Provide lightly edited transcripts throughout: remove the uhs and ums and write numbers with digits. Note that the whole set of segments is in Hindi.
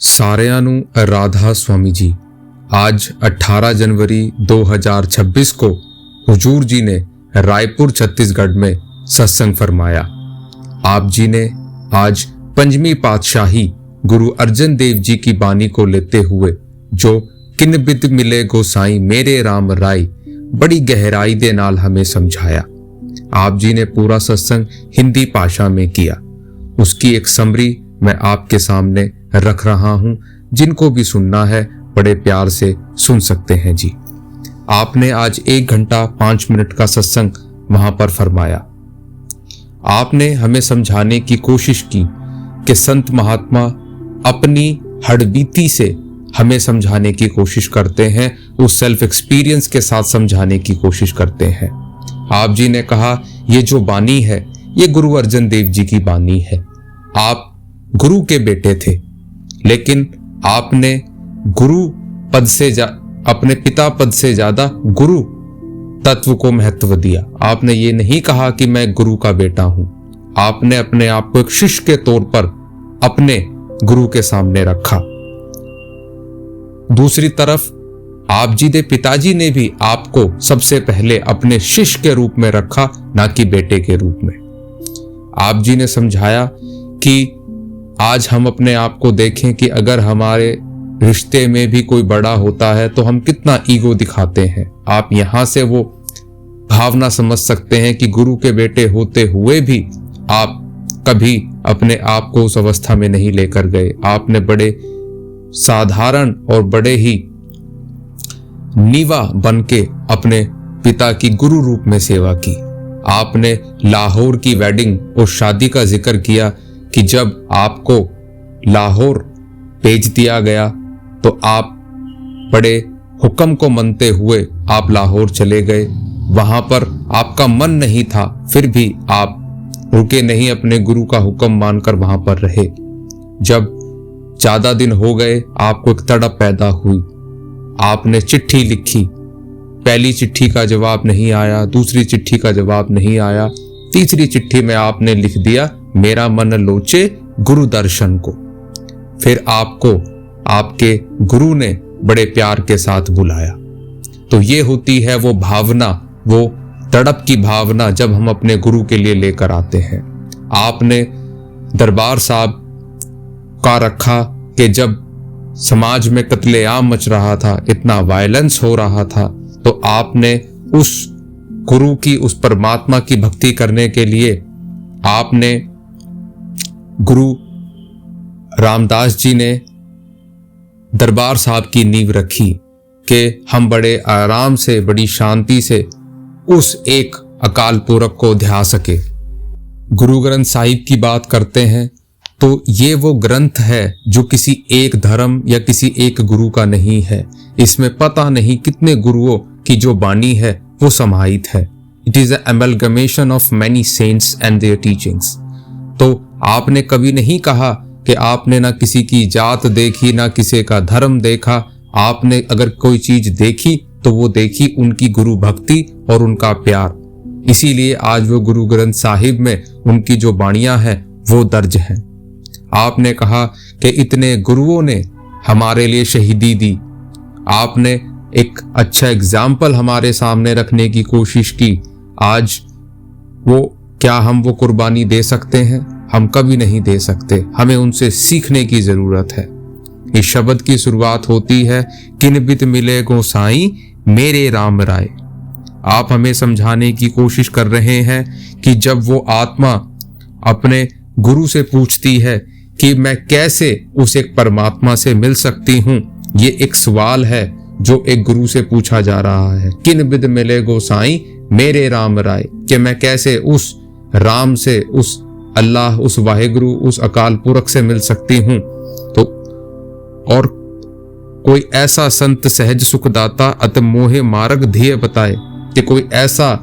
साਰਿਆਂ ਨੂੰ राधा स्वामी जी। आज 18 जनवरी 2026 को हुजूर जी ने रायपुर छत्तीसगढ़ में सत्संग फरमाया। आप जी ने आज पंजवीं पातशाही गुरु अर्जन देव जी की बानी को लेते हुए जो किन बिद मिले गोसाई मेरे राम राय बड़ी गहराई दे नाल हमें समझाया। आप जी ने पूरा सत्संग हिंदी भाषा में किया। उसकी एक समरी मैं आपके सामने रख रहा हूं, जिनको भी सुनना है बड़े प्यार से सुन सकते हैं जी। आपने आज 1 घंटा 5 मिनट का सत्संग वहां पर फरमाया। आपने हमें समझाने की कोशिश की कि संत महात्मा अपनी हड़बीती से हमें समझाने की कोशिश करते हैं, उस सेल्फ एक्सपीरियंस के साथ समझाने की कोशिश करते हैं। आप जी ने कहा ये जो बानी है ये गुरु अर्जन देव जी की बानी है। आप गुरु के बेटे थे, लेकिन आपने गुरु पद से अपने पिता पद से ज्यादा गुरु तत्व को महत्व दिया। आपने ये नहीं कहा कि मैं गुरु का बेटा हूं। आपने अपने आप को एक शिष्य के तौर पर अपने गुरु के सामने रखा। दूसरी तरफ आप जी के पिताजी ने भी आपको सबसे पहले अपने शिष्य के रूप में रखा, ना कि बेटे के रूप में। आप जी ने समझाया कि आज हम अपने आप को देखें कि अगर हमारे रिश्ते में भी कोई बड़ा होता है तो हम कितना ईगो दिखाते हैं। आप यहां से वो भावना समझ सकते हैं कि गुरु के बेटे होते हुए भी आप कभी अपने आप को उस अवस्था में नहीं लेकर गए। आपने बड़े साधारण और बड़े ही नीवा बन के अपने पिता की गुरु रूप में सेवा की। आपने लाहौर की वेडिंग और शादी का जिक्र किया कि जब आपको लाहौर भेज दिया गया तो आप बड़े हुक्म को मानते हुए आप लाहौर चले गए। वहां पर आपका मन नहीं था, फिर भी आप रुके नहीं, अपने गुरु का हुक्म मानकर वहां पर रहे। जब ज्यादा दिन हो गए आपको एक तड़प पैदा हुई। आपने चिट्ठी लिखी, पहली चिट्ठी का जवाब नहीं आया, दूसरी चिट्ठी का जवाब नहीं आया, तीसरी चिट्ठी में आपने लिख दिया मेरा मन लोचे गुरु दर्शन को। फिर आपको आपके गुरु ने बड़े प्यार के साथ बुलाया। तो ये होती है वो भावना, वो तड़प की भावना जब हम अपने गुरु के लिए लेकर आते हैं। आपने दरबार साहब का रखा कि जब समाज में कत्लेआम मच रहा था, इतना वायलेंस हो रहा था, तो आपने उस गुरु की, उस परमात्मा की भक्ति करने के लिए आपने गुरु रामदास जी ने दरबार साहब की नींव रखी कि हम बड़े आराम से, बड़ी शांति से उस एक अकाल पुरख को ध्या सके। गुरु ग्रंथ साहिब की बात करते हैं तो ये वो ग्रंथ है जो किसी एक धर्म या किसी एक गुरु का नहीं है। इसमें पता नहीं कितने गुरुओं की जो बानी है वो समाहित है। It is a amalgamation of many saints and their teachings. तो आपने कभी नहीं कहा कि आपने ना किसी की जात देखी, ना किसी का धर्म देखा। आपने अगर कोई चीज देखी तो वो देखी उनकी गुरु भक्ति और उनका प्यार। इसीलिए आज वो गुरु ग्रंथ साहिब में उनकी जो बाणियां हैं वो दर्ज हैं। आपने कहा कि इतने गुरुओं ने हमारे लिए शहीदी दी। आपने एक अच्छा एग्जाम्पल हमारे सामने रखने की कोशिश की। आज वो क्या हम वो कुर्बानी दे सकते हैं? हम कभी नहीं दे सकते। हमें उनसे सीखने की जरूरत है। इस शब्द की शुरुआत होती है किन बित मिले गोसाई मेरे राम राय। आप हमें समझाने की कोशिश कर रहे हैं कि जब वो आत्मा अपने गुरु से पूछती है कि मैं कैसे उस एक परमात्मा से मिल सकती हूं, ये एक सवाल है जो एक गुरु से पूछा जा रहा है। किन बिद मिले गोसाई मेरे राम राय, कि मैं कैसे उस राम से, उस अल्लाह, उस वाहिगुरु, उस अकाल पुरख से मिल सकती हूं। तो और कोई ऐसा संत सहज सुखदाता अत मोहे मार्ग ध्येय बताए, कि कोई ऐसा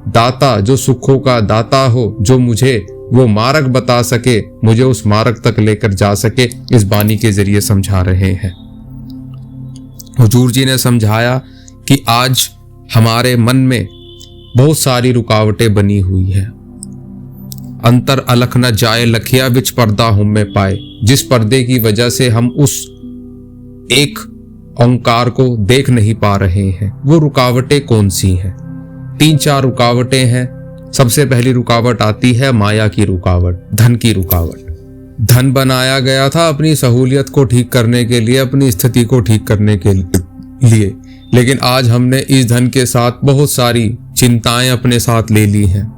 दाता जो सुखों का दाता हो, जो मुझे वो मार्ग बता सके, मुझे उस मार्ग तक लेकर जा सके, इस बानी के जरिए समझा रहे हैं। हुजूर जी ने समझाया कि आज हमारे मन में बहुत सारी रुकावटें बनी हुई है। अंतर अलख न जाए लखिया बिच पर्दा हम में पाए। जिस पर्दे की वजह से हम उस एक ओंकार को देख नहीं पा रहे हैं, वो रुकावटें कौन सी हैं? 3-4 रुकावटें हैं। सबसे पहली रुकावट आती है माया की रुकावट, धन की रुकावट। धन बनाया गया था अपनी सहूलियत को ठीक करने के लिए, अपनी स्थिति को ठीक करने के लिए, लेकिन आज हमने इस धन के साथ बहुत सारी चिंताएं अपने साथ ले ली हैं।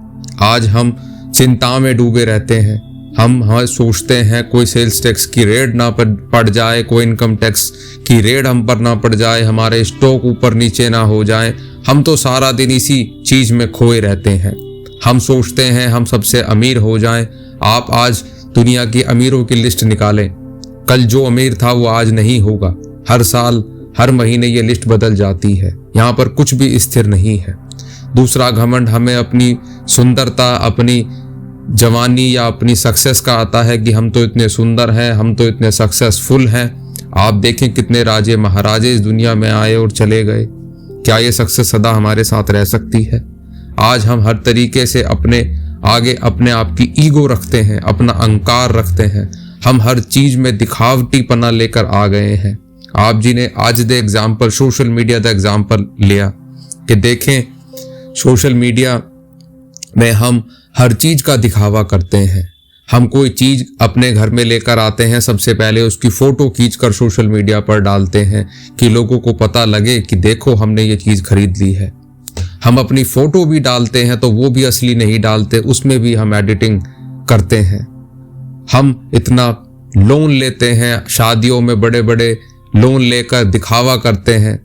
आज हम चिंता में डूबे रहते हैं। हम सोचते हैं कोई सेल्स टैक्स की रेड ना पड़ जाए, कोई इनकम टैक्स की रेड हम पर ना पड़ जाए, हमारे स्टॉक ऊपर नीचे ना हो जाए। हम तो सारा दिन इसी चीज में खोए रहते हैं। हम सोचते हैं हम सबसे अमीर हो जाएं। आप आज दुनिया की अमीरों की लिस्ट निकालें, कल जो अमीर था वो आज नहीं होगा। हर साल हर महीने ये लिस्ट बदल जाती है। यहाँ पर कुछ भी स्थिर नहीं है। दूसरा घमंड हमें अपनी सुंदरता, अपनी जवानी या अपनी सक्सेस का आता है कि हम तो इतने सुंदर हैं, हम तो इतने सक्सेसफुल हैं। आप देखें कितने राजे महाराजे इस दुनिया में आए और चले गए। क्या ये सक्सेस सदा हमारे साथ रह सकती है? आज हम हर तरीके से अपने आगे अपने आप की ईगो रखते हैं, अपना अहंकार रखते हैं। हम हर चीज में दिखावटीपना लेकर आ गए हैं। आप जी ने आज the example, social media the example लिया कि देखें सोशल मीडिया में हम हर चीज का दिखावा करते हैं। हम कोई चीज अपने घर में लेकर आते हैं, सबसे पहले उसकी फोटो खींचकर सोशल मीडिया पर डालते हैं कि लोगों को पता लगे कि देखो हमने ये चीज खरीद ली है। हम अपनी फोटो भी डालते हैं तो वो भी असली नहीं डालते, उसमें भी हम एडिटिंग करते हैं। हम इतना लोन लेते हैं, शादियों में बड़े बड़े लोन लेकर दिखावा करते हैं।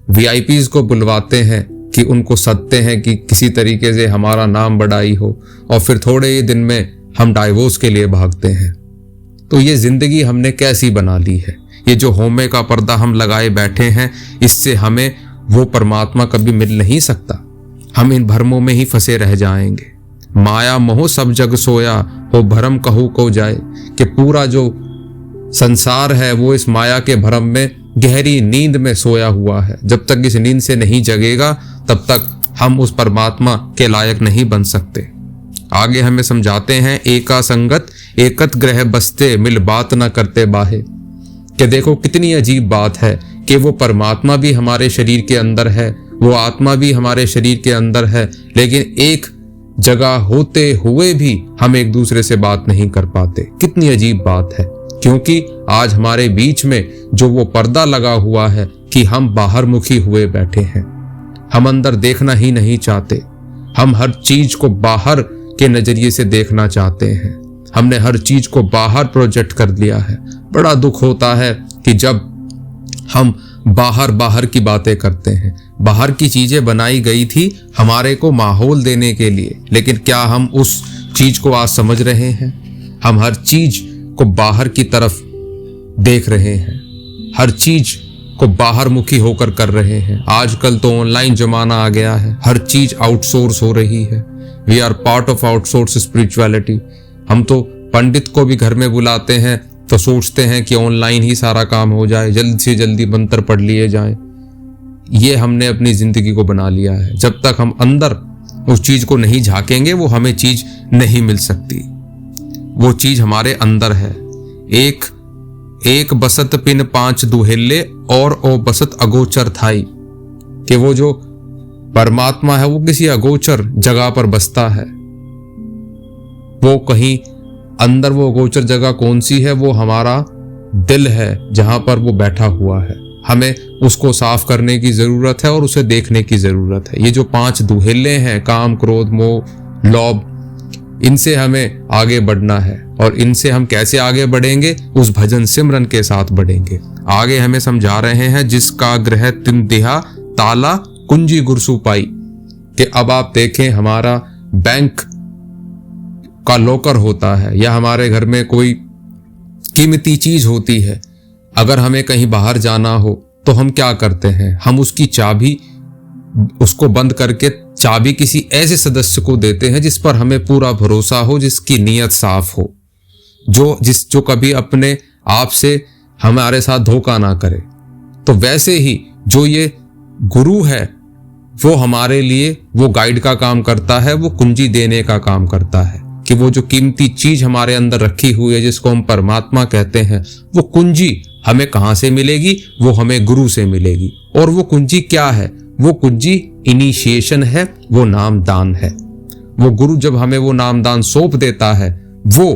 वीआईपीज को बुलवाते हैं कि उनको सदते हैं कि किसी तरीके से हमारा नाम बढ़ाई हो, और फिर थोड़े ही दिन में हम डाइवोर्स के लिए भागते हैं। तो ये जिंदगी हमने कैसी बना ली है? ये जो होमे का पर्दा हम लगाए बैठे हैं, इससे हमें वो परमात्मा कभी मिल नहीं सकता। हम इन भ्रमों में ही फंसे रह जाएंगे। माया मोह सब जग सोया हो भ्रम कहू को जाए, कि पूरा जो संसार है वो इस माया के भ्रम में गहरी नींद में सोया हुआ है। जब तक इस नींद से नहीं जगेगा तब तक हम उस परमात्मा के लायक नहीं बन सकते। आगे हमें समझाते हैं एका संगत एकत ग्रह बसते मिल बात न करते बाहे, कि देखो कितनी अजीब बात है कि वो परमात्मा भी हमारे शरीर के अंदर है, वो आत्मा भी हमारे शरीर के अंदर है, लेकिन एक जगह होते हुए भी हम एक दूसरे से बात नहीं कर पाते। कितनी अजीब बात है, क्योंकि आज हमारे बीच में जो वो पर्दा लगा हुआ है कि हम बाहर मुखी हुए बैठे हैं। हम अंदर देखना ही नहीं चाहते। हम हर चीज को बाहर के नजरिए से देखना चाहते हैं। हमने हर चीज को बाहर प्रोजेक्ट कर लिया है। बड़ा दुख होता है कि जब हम बाहर की बातें करते हैं। बाहर की चीजें बनाई गई थी हमारे को माहौल देने के लिए, लेकिन क्या हम उस चीज को आज समझ रहे हैं? हम हर चीज को बाहर की तरफ देख रहे हैं, हर चीज को बाहर मुखी होकर कर रहे हैं। आजकल तो ऑनलाइन जमाना आ गया है, हर चीज आउटसोर्स हो रही है। We are part of outsource spirituality. हम तो पंडित को भी घर में बुलाते हैं तो सोचते हैं कि ऑनलाइन ही सारा काम हो जाए, जल्द से जल्दी मंत्र पढ़ लिए जाए। ये हमने अपनी जिंदगी को बना लिया है। जब तक हम अंदर उस चीज को नहीं झांकेंगे वो हमें चीज नहीं मिल सकती। वो चीज हमारे अंदर है। एक बसत पिन 5 दुहेले और ओ बसत अगोचर थाई, कि वो जो परमात्मा है वो किसी अगोचर जगह पर बसता है। वो कहीं अंदर, वो अगोचर जगह कौन सी है? वो हमारा दिल है, जहां पर वो बैठा हुआ है। हमें उसको साफ करने की जरूरत है और उसे देखने की जरूरत है। ये जो 5 दुहेले हैं, काम क्रोध मोह लोभ, इनसे हमें आगे बढ़ना है। और इनसे हम कैसे आगे बढ़ेंगे? उस भजन सिमरन के साथ बढ़ेंगे। आगे हमें समझा रहे हैं जिसका ग्रह तिन दिहा ताला कुंजी गुरसु पाई, कि अब आप देखें हमारा बैंक का लॉकर होता है या हमारे घर में कोई कीमती चीज होती है। अगर हमें कहीं बाहर जाना हो तो हम क्या करते हैं? हम उसकी चाबी, उसको बंद करके चाबी किसी ऐसे सदस्य को देते हैं जिस पर हमें पूरा भरोसा हो, जिसकी नीयत साफ हो, जो कभी अपने आप से हमारे साथ धोखा ना करे। तो वैसे ही जो ये गुरु है वो हमारे लिए वो गाइड का काम करता है, वो कुंजी देने का काम करता है। कि वो जो कीमती चीज हमारे अंदर रखी हुई है जिसको हम परमात्मा कहते हैं, वो कुंजी हमें कहाँ से मिलेगी? वो हमें गुरु से मिलेगी। और वो कुंजी क्या है? वो कुंजी इनिशिएशन है, वो नामदान है। वो गुरु जब हमें वो नामदान सौंप देता है, वो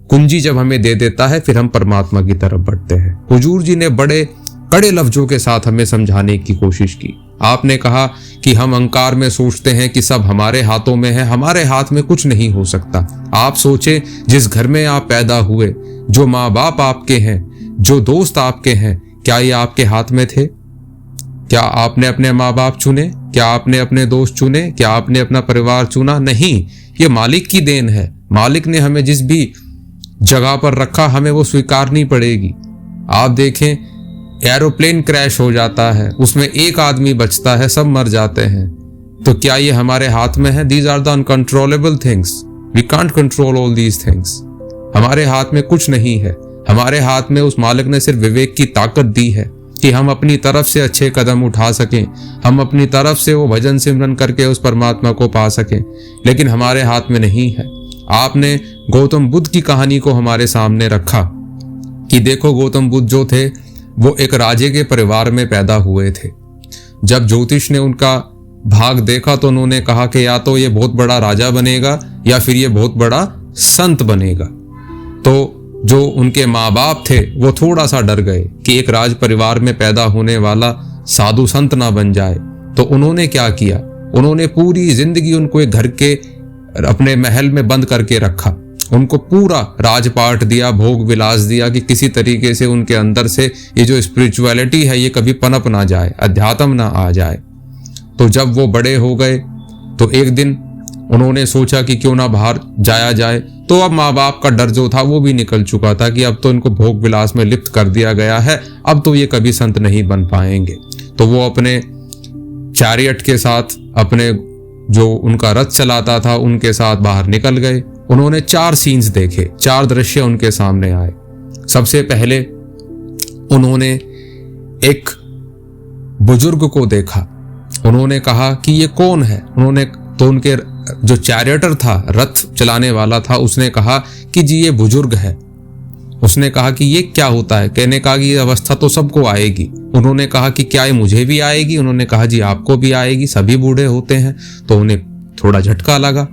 कुंजी जब हमें दे देता है, फिर हम परमात्मा की तरफ बढ़ते हैं। हुजूर जी ने बड़े कड़े लफ्जों के साथ हमें समझाने की कोशिश की। आपने कहा कि हम अहंकार में सोचते हैं कि सब हमारे हाथों में है, हमारे हाथ में कुछ नहीं हो सकता। आप सोचे जिस घर में आप पैदा हुए, जो माँ बाप आपके हैं, जो दोस्त आपके हैं, क्या ये आपके हाथ में थे? क्या आपने अपने माँ बाप चुने? क्या आपने अपने दोस्त चुने? क्या आपने अपना परिवार चुना? नहीं, ये मालिक की देन है। मालिक ने हमें जिस भी जगह पर रखा, हमें वो स्वीकारनी पड़ेगी। आप देखें, एरोप्लेन क्रैश हो जाता है, उसमें एक आदमी बचता है, सब मर जाते हैं, तो क्या ये हमारे हाथ में है? These are the uncontrollable things, we can't control all these things. हमारे हाथ में कुछ नहीं है। हमारे हाथ में उस मालिक ने सिर्फ विवेक की ताकत दी है कि हम अपनी तरफ से अच्छे कदम उठा सकें, हम अपनी तरफ से वो भजन सिमरन करके उस परमात्मा को पा सकें, लेकिन हमारे हाथ में नहीं है। आपने गौतम बुद्ध की कहानी को हमारे सामने रखा कि देखो, गौतम बुद्ध जो थे वो एक राजे के परिवार में पैदा हुए थे। जब ज्योतिष ने उनका भाग देखा तो उन्होंने कहा कि या तो ये बहुत बड़ा राजा बनेगा या फिर ये बहुत बड़ा संत बनेगा। तो जो उनके माँ बाप थे वो थोड़ा सा डर गए कि एक राज परिवार में पैदा होने वाला साधु संत ना बन जाए। तो उन्होंने क्या किया? उन्होंने पूरी जिंदगी उनको एक घर के अपने महल में बंद करके रखा। उनको पूरा राजपाट दिया, भोग विलास दिया कि किसी तरीके से उनके अंदर से ये जो स्पिरिचुअलिटी है ये कभी पनप ना जाए, अध्यात्म ना आ जाए। तो जब वो बड़े हो गए तो एक दिन उन्होंने सोचा कि क्यों ना बाहर जाया जाए। तो अब माँ बाप का डर जो था वो भी निकल चुका था कि अब तो इनको भोग विलास में लिप्त कर दिया गया है, अब तो ये कभी संत नहीं बन पाएंगे। तो वो अपने चैरियट के साथ, अपने जो उनका रथ चलाता था उनके साथ बाहर निकल गए। उन्होंने 4 सीन्स देखे, 4 दृश्य उनके सामने आए। सबसे पहले उन्होंने एक बुजुर्ग को देखा। उन्होंने कहा कि ये कौन है? तो उनके जो चैरियटर था, रथ चलाने वाला था, उसने कहा कि जी ये बुजुर्ग है। उसने कहा कि ये क्या होता है? कहने कहा कि ये अवस्था तो सबको आएगी। उन्होंने कहा कि क्या ये मुझे भी आएगी? उन्होंने कहा जी आपको भी आएगी, सभी बूढ़े होते हैं। तो उन्हें थोड़ा झटका लगा।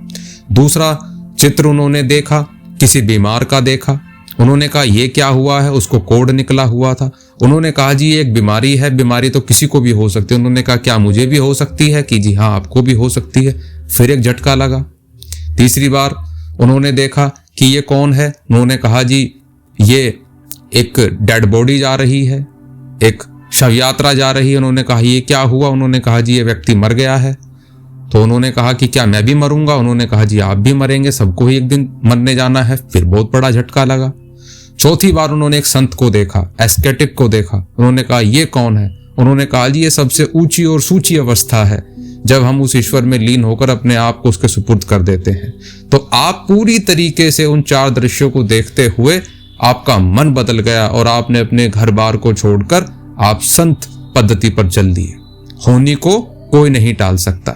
दूसरा चित्र उन्होंने देखा, किसी बीमार का देखा। उन्होंने कहा ये क्या हुआ है? उसको कोढ़ निकला हुआ था। उन्होंने कहा जी ये एक बीमारी है, बीमारी तो किसी को भी हो सकती है। उन्होंने कहा क्या मुझे भी हो सकती है? कि जी हाँ, आपको भी हो सकती है। फिर एक झटका लगा। तीसरी बार उन्होंने देखा कि ये कौन है? उन्होंने कहा जी ये एक डेड बॉडी जा रही है, एक शव यात्रा जा रही है। उन्होंने कहा ये क्या हुआ? उन्होंने कहा जी ये व्यक्ति मर गया है। तो उन्होंने कहा कि क्या मैं भी मरूंगा? उन्होंने कहा जी आप भी मरेंगे, सबको ही एक दिन मरने जाना है। फिर बहुत बड़ा झटका लगा। चौथी बार उन्होंने एक संत को देखा, एस्केटिक को देखा। उन्होंने कहा ये कौन है? उन्होंने कहा जी ये सबसे ऊंची और सूची अवस्था है, जब हम उस ईश्वर में लीन होकर अपने आप को उसके सुपुर्द कर देते हैं। तो आप पूरी तरीके से उन 4 दृश्यों को देखते हुए आपका मन बदल गया और आपने अपने घर बार को छोड़कर आप संत पद्धति पर चल दिए। होनी को कोई नहीं टाल सकता।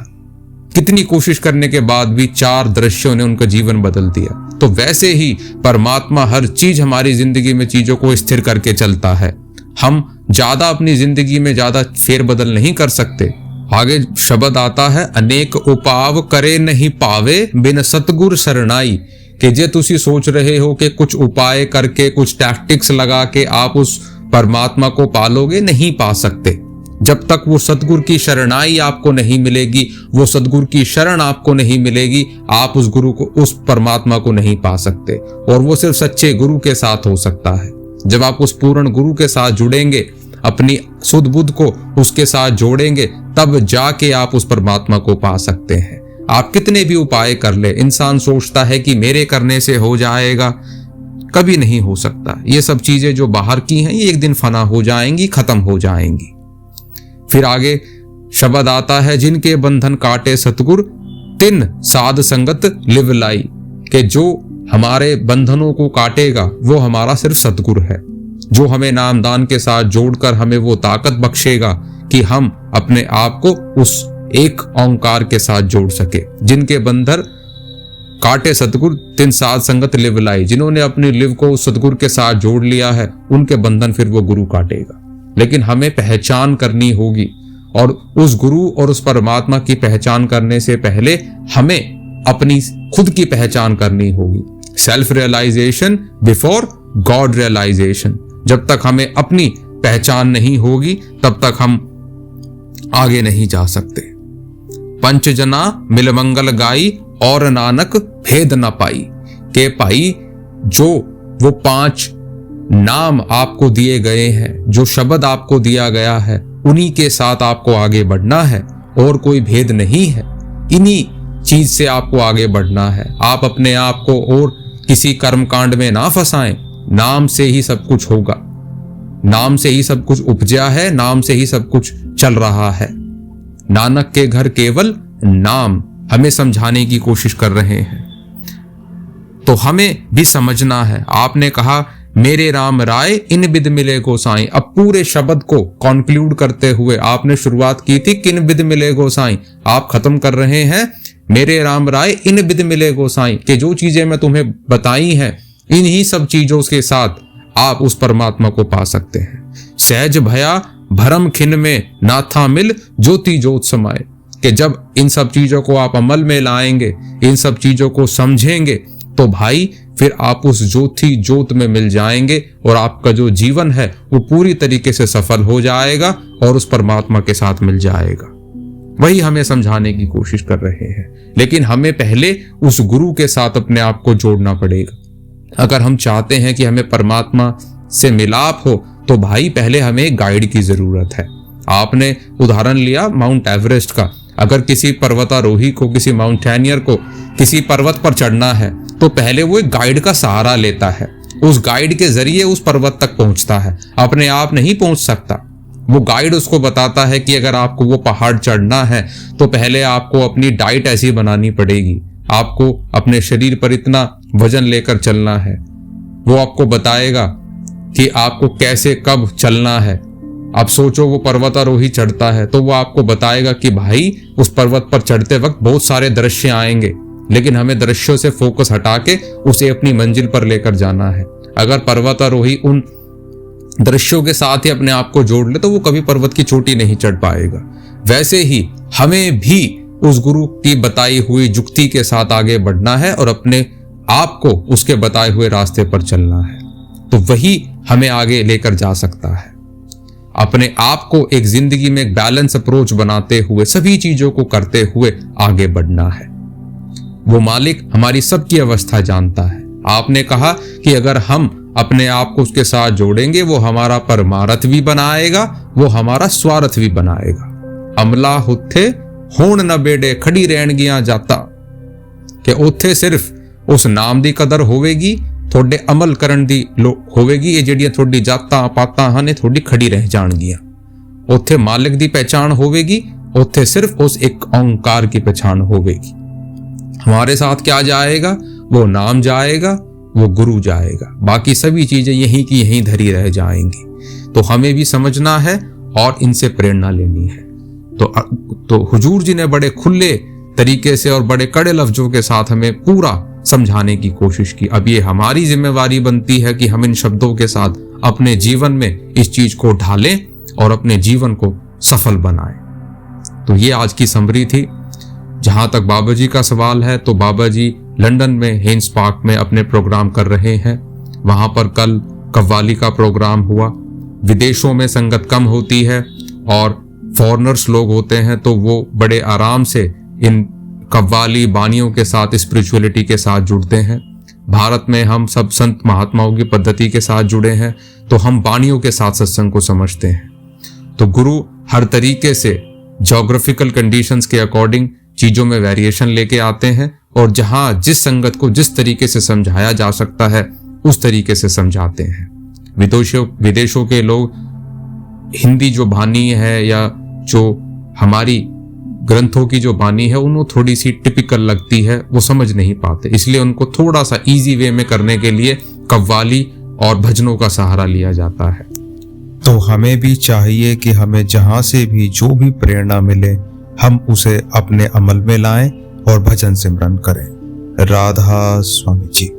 कितनी कोशिश करने के बाद भी 4 दृश्यों ने उनका जीवन बदल दिया। तो वैसे ही परमात्मा हर चीज हमारी जिंदगी में चीजों को स्थिर करके चलता है। हम ज्यादा अपनी जिंदगी में ज्यादा फेरबदल नहीं कर सकते। आगे शब्द आता है, अनेक उपाव करे नहीं पावे बिन सतगुर शरणाई। कि जे तुसी सोच रहे हो कि कुछ उपाय करके, कुछ टैक्टिक्स लगा के आप उस परमात्मा को पालोगे, नहीं पा सकते। जब तक वो सतगुरु की शरणाई आपको नहीं मिलेगी, वो सतगुरु की शरण आपको नहीं मिलेगी, आप उस गुरु को, उस परमात्मा को नहीं पा सकते। और वो सिर्फ सच्चे गुरु के साथ हो सकता है। जब आप उस पूर्ण गुरु के साथ जुड़ेंगे, अपनी सुध बुद्ध को उसके साथ जोड़ेंगे, तब जाके आप उस परमात्मा को पा सकते हैं। आप कितने भी उपाय कर ले, इंसान सोचता है कि मेरे करने से हो जाएगा, कभी नहीं हो सकता। ये सब चीजें जो बाहर की हैं, ये एक दिन फना हो जाएंगी, खत्म हो जाएंगी। फिर आगे शब्द आता है, जिनके बंधन काटे सतगुर तिन साध संगत लिव लाई। कि जो हमारे बंधनों को काटेगा वो हमारा सिर्फ सतगुर है, जो हमें नामदान के साथ जोड़कर हमें वो ताकत बख्शेगा कि हम अपने आप को उस एक ओंकार के साथ जोड़ सके। जिनके बंधन काटे सतगुर तिन साध संगत लिव लाई, जिन्होंने अपनी लिव को उस सतगुरु के साथ जोड़ लिया है उनके बंधन फिर वो गुरु काटेगा। लेकिन हमें पहचान करनी होगी, और उस गुरु और उस परमात्मा की पहचान करने से पहले हमें अपनी खुद की पहचान करनी होगी। Self realisation before God realisation. जब तक हमें अपनी पहचान नहीं होगी तब तक हम आगे नहीं जा सकते। पंच जना मिल मंगल गाई और नानक भेद न पाई, के भाई जो वो 5 नाम आपको दिए गए हैं, जो शब्द आपको दिया गया है, उन्हीं के साथ आपको आगे बढ़ना है और कोई भेद नहीं है। इन्हीं चीज से आपको आगे बढ़ना है। आप अपने आप को और किसी कर्मकांड में ना फंसाएं। नाम से ही सब कुछ होगा, नाम से ही सब कुछ उपजा है, नाम से ही सब कुछ चल रहा है। नानक के घर केवल नाम हमें समझाने की कोशिश कर रहे हैं। तो हमें भी समझना है। आपने कहा मेरे राम राय इन बिद मिले गोसाई। अब पूरे शब्द को कॉन्क्लूड करते हुए आपने शुरुआत की थी किन बिद मिले गोसाई, आप खत्म कर रहे हैं मेरे राम राय इन बिद मिले गोसाई, कि जो चीजें मैं तुम्हें बताई हैं इन्हीं सब चीजों के साथ आप उस परमात्मा को पा सकते हैं। सहज भया भरम खिन में नाथा मिल ज्योति ज्योत समाए, कि जब इन सब चीजों को आप अमल में लाएंगे, इन सब चीजों को समझेंगे, तो भाई फिर आप उस ज्योति ज्योत में मिल जाएंगे और आपका जो जीवन है वो पूरी तरीके से सफल हो जाएगा और उस परमात्मा के साथ मिल जाएगा। वही हमें समझाने की कोशिश कर रहे हैं। लेकिन हमें पहले उस गुरु के साथ अपने आप को जोड़ना पड़ेगा। अगर हम चाहते हैं कि हमें परमात्मा से मिलाप हो तो भाई पहले हमें गाइड की जरूरत है। आपने उदाहरण लिया माउंट एवरेस्ट का। अगर किसी पर्वतारोही को, किसी माउंटेनियर को किसी पर्वत पर चढ़ना है तो पहले वो एक गाइड का सहारा लेता है। उस गाइड के जरिए उस पर्वत तक पहुंचता है, अपने आप नहीं पहुंच सकता। वो गाइड उसको बताता है कि अगर आपको वो पहाड़ चढ़ना है तो पहले आपको अपनी डाइट ऐसी बनानी पड़ेगी, आपको अपने शरीर पर इतना वजन लेकर चलना है। वो आपको बताएगा कि आपको कैसे कब चलना है। आप सोचो वो पर्वतारोही चढ़ता है तो वो आपको बताएगा कि भाई उस पर्वत पर चढ़ते वक्त बहुत सारे दृश्य आएंगे, लेकिन हमें दृश्यों से फोकस हटा के उसे अपनी मंजिल पर लेकर जाना है। अगर पर्वतारोही उन दृश्यों के साथ ही अपने आप को जोड़ ले तो वो कभी पर्वत की चोटी नहीं चढ़ पाएगा। वैसे ही हमें भी उस गुरु की बताई हुई जुक्ति के साथ आगे बढ़ना है और अपने आप को उसके बताए हुए रास्ते पर चलना है, तो वही हमें आगे लेकर जा सकता है। अपने आप को एक जिंदगी में एक बैलेंस अप्रोच बनाते हुए सभी चीजों को करते हुए आगे बढ़ना है। वो मालिक हमारी सबकी अवस्था जानता है। आपने कहा कि अगर हम अपने आप को उसके साथ जोड़ेंगे वो हमारा परमारथ भी बनाएगा, वो हमारा स्वार्थ भी बनाएगा। अमला हुथे होण न बेड़े खड़ी रहन गिया जाता, कि उत्थे सिर्फ उस नाम दी कदर होवेगी, थोड़े अमल करन दी होवेगी। ये ਜਿਹੜੀਆਂ थोड़ी जातां पातां ਹਨ थोड़ी खड़ी रह जाणगियां। उत्थे मालिक दी पहचान होवेगी, उत्थे सिर्फ उस एक ओंकार की पहचान होवेगी। हमारे साथ क्या जाएगा? वो नाम जाएगा, वो गुरु जाएगा, बाकी सभी चीजें यहीं की यहीं धरी रह जाएंगी। तो हमें भी समझना है और इनसे प्रेरणा लेनी है। तो हुजूर जी ने बड़े खुले तरीके से और बड़े कड़े लफ्जों के साथ हमें पूरा समझाने की कोशिश की। अब ये हमारी जिम्मेवारी बनती है कि हम इन शब्दों के साथ अपने जीवन में इस चीज को ढालें और अपने जीवन को सफल बनाएं। तो ये आज की समरी थी। जहां तक बाबा जी का सवाल है तो बाबा जी लंदन में हेन्स पार्क में अपने प्रोग्राम कर रहे हैं। वहां पर कल कव्वाली का प्रोग्राम हुआ। विदेशों में संगत कम होती है और फॉरेनर्स लोग होते हैं तो वो बड़े आराम से इन कव्वाली बानियों के साथ, स्पिरिचुअलिटी के साथ जुड़ते हैं। भारत में हम सब संत महात्माओं की पद्धति के साथ जुड़े हैं तो हम बानियों के साथ सत्संग को समझते हैं। तो गुरु हर तरीके से ज्योग्राफिकल कंडीशंस के अकॉर्डिंग चीजों में वेरिएशन लेके आते हैं और जहां जिस संगत को जिस तरीके से समझाया जा सकता है उस तरीके से समझाते हैं। विदेशों के लोग हिंदी जो बानी है या जो हमारी ग्रंथों की जो बानी है उन्हें थोड़ी सी टिपिकल लगती है, वो समझ नहीं पाते, इसलिए उनको थोड़ा सा इजी वे में करने के लिए कव्वाली और भजनों का सहारा लिया जाता है। तो हमें भी चाहिए कि हमें जहां से भी जो भी प्रेरणा मिले हम उसे अपने अमल में लाएं और भजन सिमरन करें। राधा स्वामी जी।